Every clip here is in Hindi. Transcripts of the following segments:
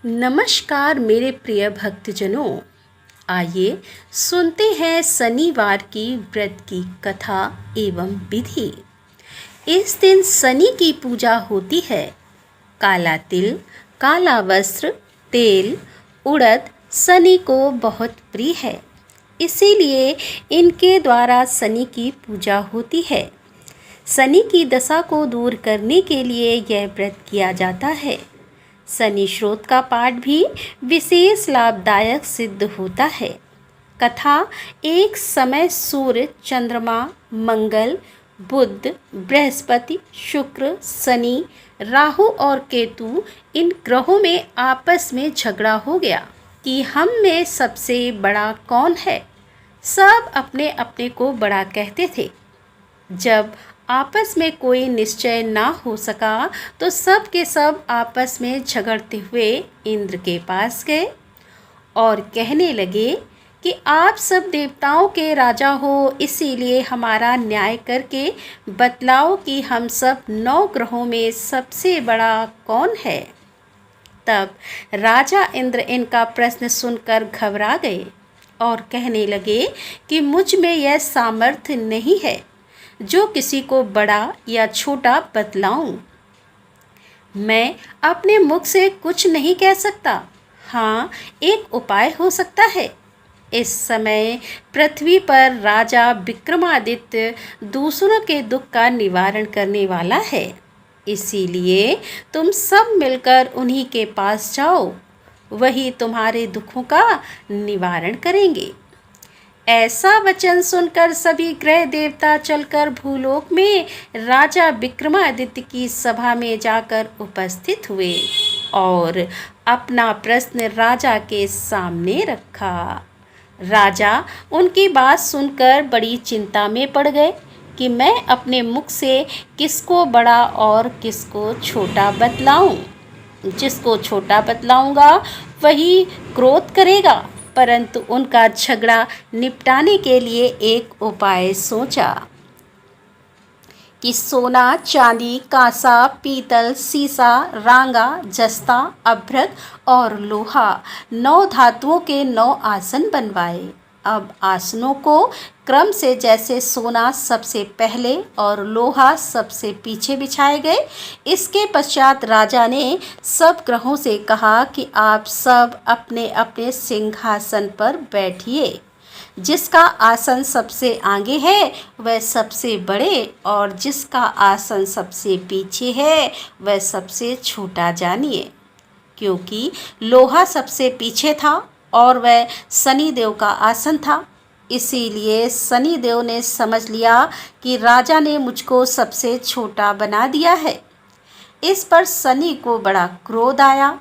नमस्कार मेरे प्रिय भक्तजनों। आइए सुनते हैं शनिवार की व्रत की कथा एवं विधि। इस दिन शनि की पूजा होती है। काला तिल, काला वस्त्र, तेल, उड़द शनि को बहुत प्रिय है, इसीलिए इनके द्वारा शनि की पूजा होती है। शनि की दशा को दूर करने के लिए यह व्रत किया जाता है। शनि स्रोत का पाठ भी विशेष लाभदायक सिद्ध होता है। कथा: एक समय सूर्य, चंद्रमा, मंगल, बुध, बृहस्पति, शुक्र, शनि, राहु और केतु इन ग्रहों में आपस में झगड़ा हो गया कि हम में सबसे बड़ा कौन है। सब अपने अपने को बड़ा कहते थे। जब आपस में कोई निश्चय ना हो सका तो सब के सब आपस में झगड़ते हुए इंद्र के पास गए और कहने लगे कि आप सब देवताओं के राजा हो, इसीलिए हमारा न्याय करके बतलाओ कि हम सब 9 ग्रहों में सबसे बड़ा कौन है। तब राजा इंद्र इनका प्रश्न सुनकर घबरा गए और कहने लगे कि मुझ में यह सामर्थ्य नहीं है जो किसी को बड़ा या छोटा बतलाऊं। मैं अपने मुख से कुछ नहीं कह सकता। हाँ, एक उपाय हो सकता है। इस समय पृथ्वी पर राजा विक्रमादित्य दूसरों के दुख का निवारण करने वाला है, इसीलिए तुम सब मिलकर उन्हीं के पास जाओ, वही तुम्हारे दुखों का निवारण करेंगे। ऐसा वचन सुनकर सभी ग्रह देवता चलकर भूलोक में राजा विक्रमादित्य की सभा में जाकर उपस्थित हुए और अपना प्रश्न राजा के सामने रखा। राजा उनकी बात सुनकर बड़ी चिंता में पड़ गए कि मैं अपने मुख से किसको बड़ा और किसको छोटा बतलाऊं। जिसको छोटा बतलाऊंगा वही क्रोध करेगा, परंतु उनका झगड़ा निपटाने के लिए एक उपाय सोचा कि सोना, चांदी, कांसा, पीतल, सीसा, रांगा, जस्ता, अभ्रक और लोहा 9 धातुओं के 9 आसन बनवाए। अब आसनों को क्रम से जैसे सोना सबसे पहले और लोहा सबसे पीछे बिछाए गए। इसके पश्चात राजा ने सब ग्रहों से कहा कि आप सब अपने अपने सिंहासन पर बैठिए। जिसका आसन सबसे आगे है वह सबसे बड़े और जिसका आसन सबसे पीछे है वह सबसे छोटा जानिए। क्योंकि लोहा सबसे पीछे था और वह शनिदेव का आसन था, इसीलिए शनिदेव ने समझ लिया कि राजा ने मुझको सबसे छोटा बना दिया है। इस पर शनि को बड़ा क्रोध आया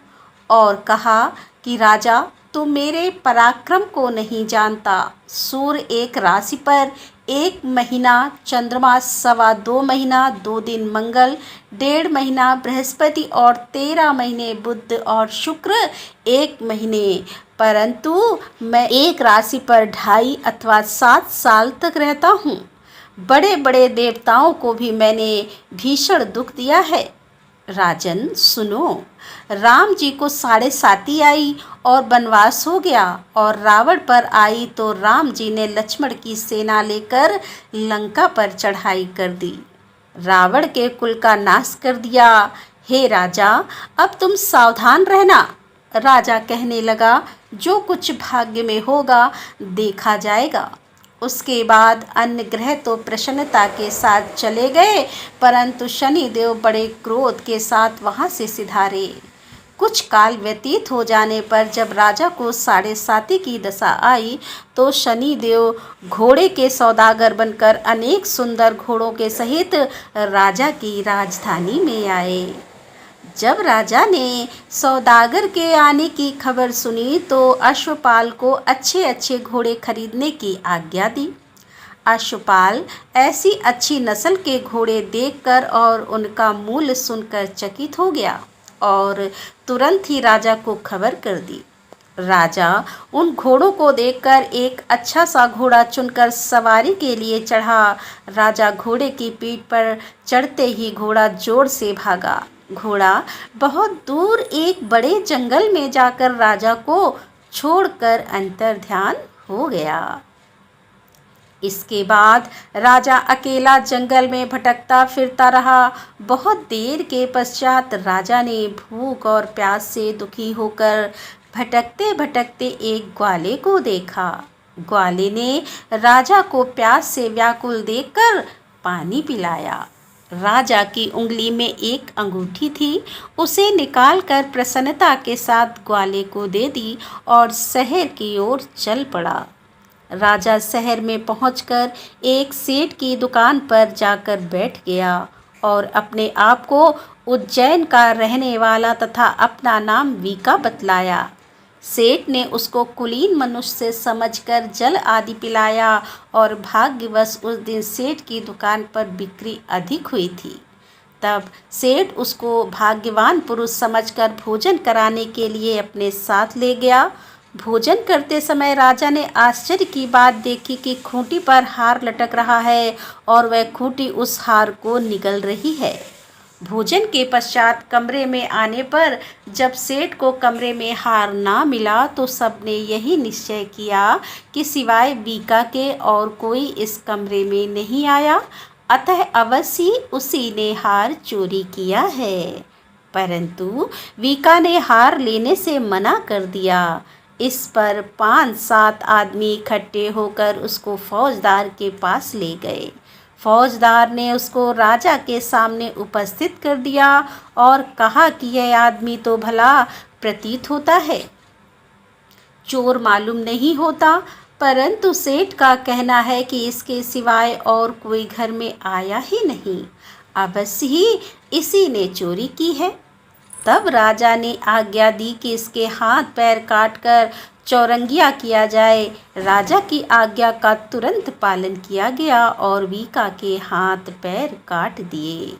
और कहा कि राजा, तू मेरे पराक्रम को नहीं जानता। सूर्य एक राशि पर 1 महीना, चंद्रमा 2.25 महीना, 2 दिन मंगल, 1.5 महीना बृहस्पति और 13 महीने बुध और शुक्र 1 महीने, परंतु मैं एक राशि पर 2.5 अथवा 7 साल तक रहता हूँ। बड़े बड़े देवताओं को भी मैंने भीषण दुख दिया है। राजन सुनो, राम जी को 7.5 आई और वनवास हो गया और रावण पर आई तो राम जी ने लक्ष्मण की सेना लेकर लंका पर चढ़ाई कर दी, रावण के कुल का नाश कर दिया। हे राजा, अब तुम सावधान रहना। राजा कहने लगा, जो कुछ भाग्य में होगा देखा जाएगा। उसके बाद अन्य ग्रह तो प्रसन्नता के साथ चले गए, परंतु शनिदेव बड़े क्रोध के साथ वहां से सिधारे। कुछ काल व्यतीत हो जाने पर जब राजा को 7.5 की दशा आई तो शनिदेव घोड़े के सौदागर बनकर अनेक सुंदर घोड़ों के सहित राजा की राजधानी में आए। जब राजा ने सौदागर के आने की खबर सुनी तो अश्वपाल को अच्छे अच्छे घोड़े खरीदने की आज्ञा दी। अश्वपाल ऐसी अच्छी नस्ल के घोड़े देखकर और उनका मूल्य सुनकर चकित हो गया और तुरंत ही राजा को खबर कर दी। राजा उन घोड़ों को देखकर एक अच्छा सा घोड़ा चुनकर सवारी के लिए चढ़ा। राजा घोड़े की पीठ पर चढ़ते ही घोड़ा जोर से भागा, घोड़ा बहुत दूर एक बड़े जंगल में जाकर राजा को छोड़कर अंतर्ध्यान हो गया। इसके बाद राजा अकेला जंगल में भटकता फिरता रहा। बहुत देर के पश्चात राजा ने भूख और प्यास से दुखी होकर भटकते भटकते एक ग्वाले को देखा। ग्वाले ने राजा को प्यास से व्याकुल देखकर पानी पिलाया। राजा की उंगली में एक अंगूठी थी, उसे निकालकर प्रसन्नता के साथ ग्वाले को दे दी और शहर की ओर चल पड़ा। राजा शहर में पहुंचकर एक सेठ की दुकान पर जाकर बैठ गया और अपने आप को उज्जैन का रहने वाला तथा अपना नाम वीका बतलाया। सेठ ने उसको कुलीन मनुष्य समझकर जल आदि पिलाया और भाग्यवश उस दिन सेठ की दुकान पर बिक्री अधिक हुई थी। तब सेठ उसको भाग्यवान पुरुष समझकर भोजन कराने के लिए अपने साथ ले गया। भोजन करते समय राजा ने आश्चर्य की बात देखी कि खूंटी पर हार लटक रहा है और वह खूंटी उस हार को निगल रही है। भोजन के पश्चात कमरे में आने पर जब सेठ को कमरे में हार ना मिला तो सबने यही निश्चय किया कि सिवाय वीका के और कोई इस कमरे में नहीं आया, अतः अवश्य उसी ने हार चोरी किया है। परंतु वीका ने हार लेने से मना कर दिया। इस पर 5-7 आदमी इकट्ठे होकर उसको फौजदार के पास ले गए। फौजदार ने उसको राजा के सामने उपस्थित कर दिया और कहा कि यह आदमी तो भला प्रतीत होता है, चोर मालूम नहीं होता, परंतु सेठ का कहना है कि इसके सिवाय और कोई घर में आया ही नहीं, अवश्य ही इसी ने चोरी की है। तब राजा ने आज्ञा दी कि इसके हाथ पैर काटकर चौरंगिया किया जाए। राजा की आज्ञा का तुरंत पालन किया गया और वीका के हाथ पैर काट दिए।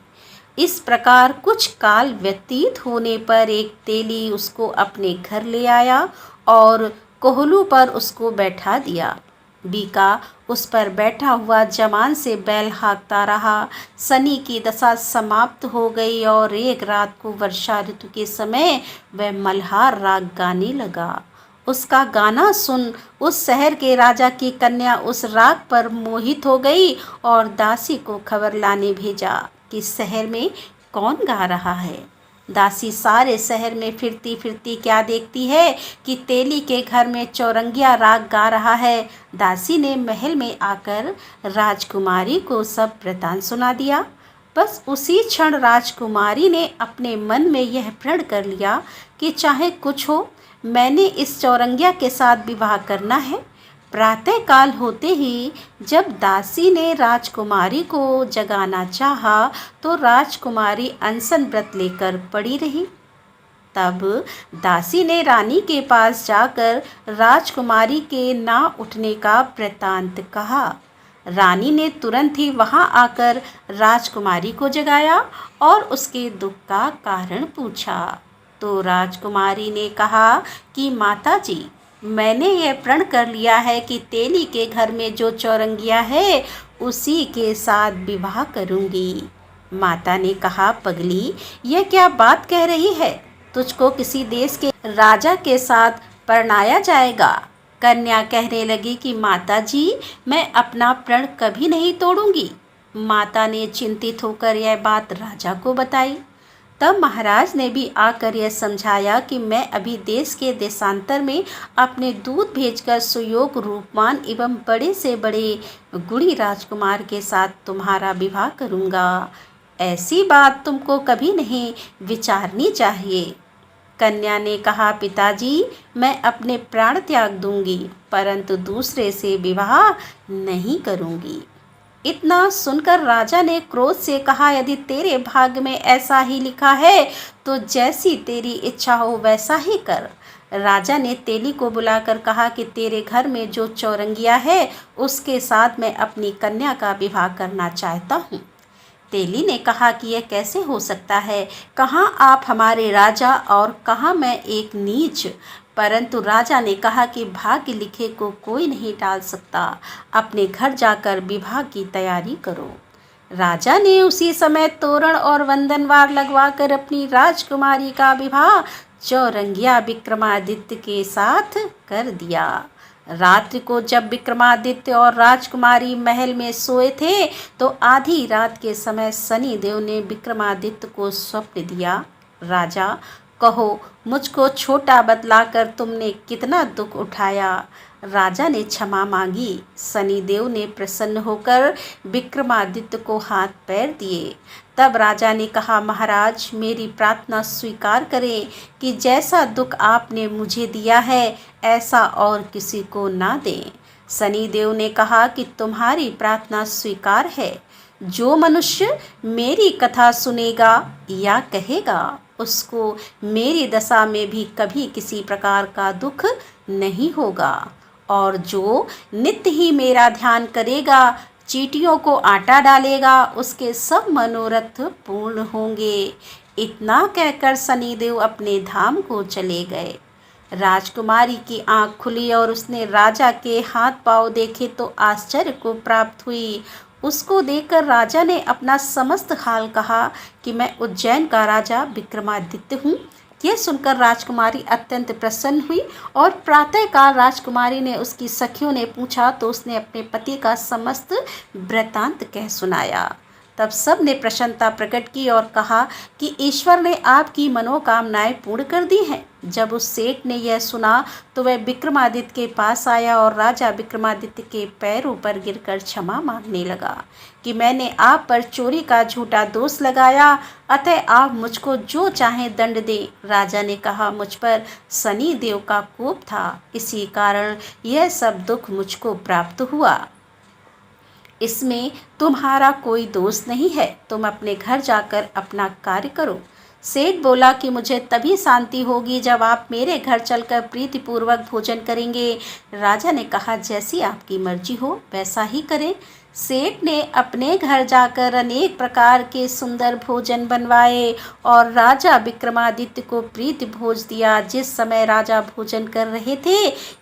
इस प्रकार कुछ काल व्यतीत होने पर एक तेली उसको अपने घर ले आया और कोहलू पर उसको बैठा दिया। वीका उस पर बैठा हुआ जमान से बैल हाँकता रहा। शनि की दशा समाप्त हो गई और एक रात को वर्षा ऋतु के समय वह मल्हार राग गाने लगा। उसका गाना सुन उस शहर के राजा की कन्या उस राग पर मोहित हो गई और दासी को खबर लाने भेजा कि शहर में कौन गा रहा है। दासी सारे शहर में फिरती फिरती क्या देखती है कि तेली के घर में चौरंगिया राग गा रहा है। दासी ने महल में आकर राजकुमारी को सब वृतांत सुना दिया। बस उसी क्षण राजकुमारी ने अपने मन में यह प्रण कर लिया कि चाहे कुछ हो, मैंने इस चौरंगिया के साथ विवाह करना है। प्रातः काल होते ही जब दासी ने राजकुमारी को जगाना चाहा तो राजकुमारी अनशन व्रत लेकर पड़ी रही। तब दासी ने रानी के पास जाकर राजकुमारी के ना उठने का वृतांत कहा। रानी ने तुरंत ही वहां आकर राजकुमारी को जगाया और उसके दुख का कारण पूछा। तो राजकुमारी ने कहा कि माताजी, मैंने यह प्रण कर लिया है कि तेली के घर में जो चौरंगिया है उसी के साथ विवाह करूंगी। माता ने कहा, पगली, यह क्या बात कह रही है? तुझको किसी देश के राजा के साथ परणाया जाएगा। कन्या कहने लगी कि माताजी, मैं अपना प्रण कभी नहीं तोड़ूंगी। माता ने चिंतित होकर यह बात राजा को बताई। तब महाराज ने भी आकर यह समझाया कि मैं अभी देश के देशांतर में अपने दूत भेजकर सुयोग रूपवान एवं बड़े से बड़े गुणी राजकुमार के साथ तुम्हारा विवाह करूँगा। ऐसी बात तुमको कभी नहीं विचारनी चाहिए। कन्या ने कहा, पिताजी, मैं अपने प्राण त्याग दूंगी, परंतु दूसरे से विवाह नहीं करूंगी। इतना सुनकर राजा ने क्रोध से कहा, यदि तेरे भाग्य में ऐसा ही लिखा है तो जैसी तेरी इच्छा हो वैसा ही कर। राजा ने तेली को बुलाकर कहा कि तेरे घर में जो चौरंगिया है उसके साथ मैं अपनी कन्या का विवाह करना चाहता हूँ। तेली ने कहा कि यह कैसे हो सकता है? कहाँ आप हमारे राजा और कहाँ मैं एक नीच। परंतु राजा ने कहा कि भाग्य लिखे को कोई नहीं टाल सकता। अपने घर जाकर विवाह की तैयारी करो। राजा ने उसी समय तोरण और वंदनवार लगवाकर अपनी राजकुमारी का विवाह चौरंगिया विक्रमादित्य के साथ कर दिया। रात्रि को जब विक्रमादित्य और राजकुमारी महल में सोए थे तो आधी रात के समय शनिदेव ने विक्रमादित्य को स्वप्न दिया। राजा, कहो, मुझको छोटा बतलाकर तुमने कितना दुख उठाया। राजा ने क्षमा मांगी। शनिदेव ने प्रसन्न होकर विक्रमादित्य को हाथ पैर दिए। तब राजा ने कहा, महाराज, मेरी प्रार्थना स्वीकार करें कि जैसा दुख आपने मुझे दिया है ऐसा और किसी को ना दें। शनिदेव ने कहा कि तुम्हारी प्रार्थना स्वीकार है। जो मनुष्य मेरी कथा सुनेगा या कहेगा उसको मेरी दशा में भी कभी किसी प्रकार का दुख नहीं होगा, और जो नित्य ही मेरा ध्यान करेगा, चींटियों को आटा डालेगा, उसके सब मनोरथ पूर्ण होंगे। इतना कहकर शनिदेव अपने धाम को चले गए। राजकुमारी की आंख खुली और उसने राजा के हाथ पांव देखे तो आश्चर्य को प्राप्त हुई। उसको देखकर राजा ने अपना समस्त हाल कहा कि मैं उज्जैन का राजा विक्रमादित्य हूँ। यह सुनकर राजकुमारी अत्यंत प्रसन्न हुई और प्रातःकाल राजकुमारी ने उसकी सखियों ने पूछा तो उसने अपने पति का समस्त वृत्तांत कह सुनाया। तब सब ने प्रसन्नता प्रकट की और कहा कि ईश्वर ने आपकी मनोकामनाएं पूर्ण कर दी हैं। जब उस सेठ ने यह सुना तो वह विक्रमादित्य के पास आया और राजा विक्रमादित्य के पैरों पर गिरकर क्षमा मांगने लगा कि मैंने आप पर चोरी का झूठा दोष लगाया, अतः आप मुझको जो चाहें दंड दें। राजा ने कहा, मुझ पर शनि देव का कोप था, इसी कारण यह सब दुख मुझको प्राप्त हुआ। इसमें तुम्हारा कोई दोष नहीं है। तुम अपने घर जाकर अपना कार्य करो। सेठ बोला कि मुझे तभी शांति होगी जब आप मेरे घर चलकर प्रीतिपूर्वक भोजन करेंगे। राजा ने कहा, जैसी आपकी मर्जी हो वैसा ही करें। सेठ ने अपने घर जाकर अनेक प्रकार के सुंदर भोजन बनवाए और राजा विक्रमादित्य को प्रीति भोज दिया। जिस समय राजा भोजन कर रहे थे,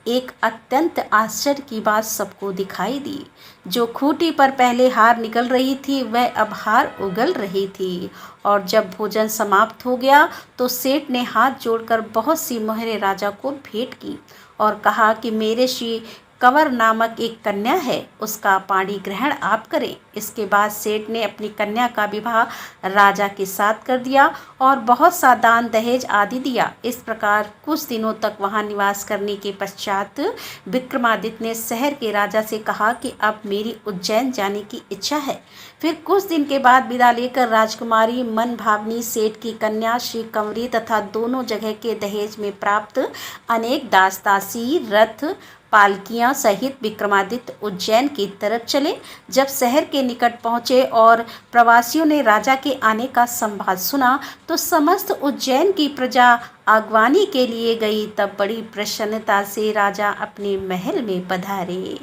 एक अत्यंत आश्चर्य की बात सबको दिखाई दी। जो खूंटी पर पहले हार निकल रही थी वह अब हार उगल रही थी। और जब भोजन समाप्त हो गया तो सेठ ने हाथ जोड़कर बहुत सी मोहरें राजा को भेंट की और कहा कि मेरे श्री कंवर नामक एक कन्या है, उसका पाणी ग्रहण आप करें। इसके बाद सेठ ने अपनी कन्या का विवाह राजा के साथ कर दिया और बहुत सा दान दहेज आदि दिया। इस प्रकार कुछ दिनों तक वहां निवास करने के पश्चात विक्रमादित्य ने शहर के राजा से कहा कि अब मेरी उज्जैन जाने की इच्छा है। फिर कुछ दिन के बाद विदा लेकर राजकुमारी मन भावनी सेठ की कन्या श्री कंवरी तथा दोनों जगह के दहेज में प्राप्त अनेक दास दासी, रथ, पालकियां सहित विक्रमादित्य उज्जैन की तरफ चले। जब शहर के निकट पहुँचे और प्रवासियों ने राजा के आने का संवाद सुना तो समस्त उज्जैन की प्रजा आगवानी के लिए गई। तब बड़ी प्रसन्नता से राजा अपने महल में पधारे।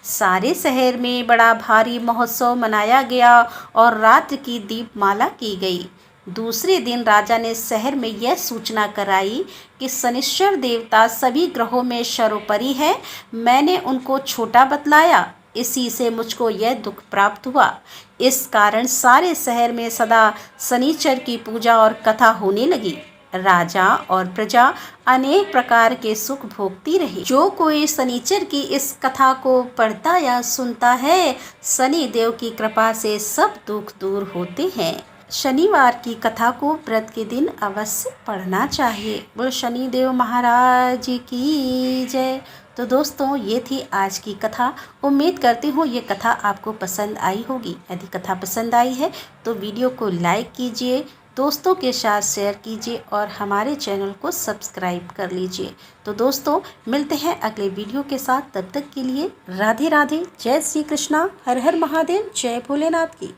सारे शहर में बड़ा भारी महोत्सव मनाया गया और रात्र की दीपमाला की गई। दूसरे दिन राजा ने शहर में यह सूचना कराई कि शनिश्चर देवता सभी ग्रहों में सर्वोपरि है। मैंने उनको छोटा बतलाया, इसी से मुझको यह दुख प्राप्त हुआ। इस कारण सारे शहर में सदा शनिचर की पूजा और कथा होने लगी। राजा और प्रजा अनेक प्रकार के सुख भोगती रही। जो कोई शनिचर की इस कथा को पढ़ता या सुनता है, शनि देव की कृपा से सब दुख दूर होते हैं। शनिवार की कथा को व्रत के दिन अवश्य पढ़ना चाहिए। बोल शनिदेव महाराज की जय। तो दोस्तों, ये थी आज की कथा। उम्मीद करती हूँ ये कथा आपको पसंद आई होगी। यदि कथा पसंद आई है तो वीडियो को लाइक कीजिए, दोस्तों के साथ शेयर कीजिए और हमारे चैनल को सब्सक्राइब कर लीजिए। तो दोस्तों, मिलते हैं अगले वीडियो के साथ। तब तक के लिए राधे राधे, जय श्री कृष्णा, हर हर महादेव, जय भोलेनाथ की।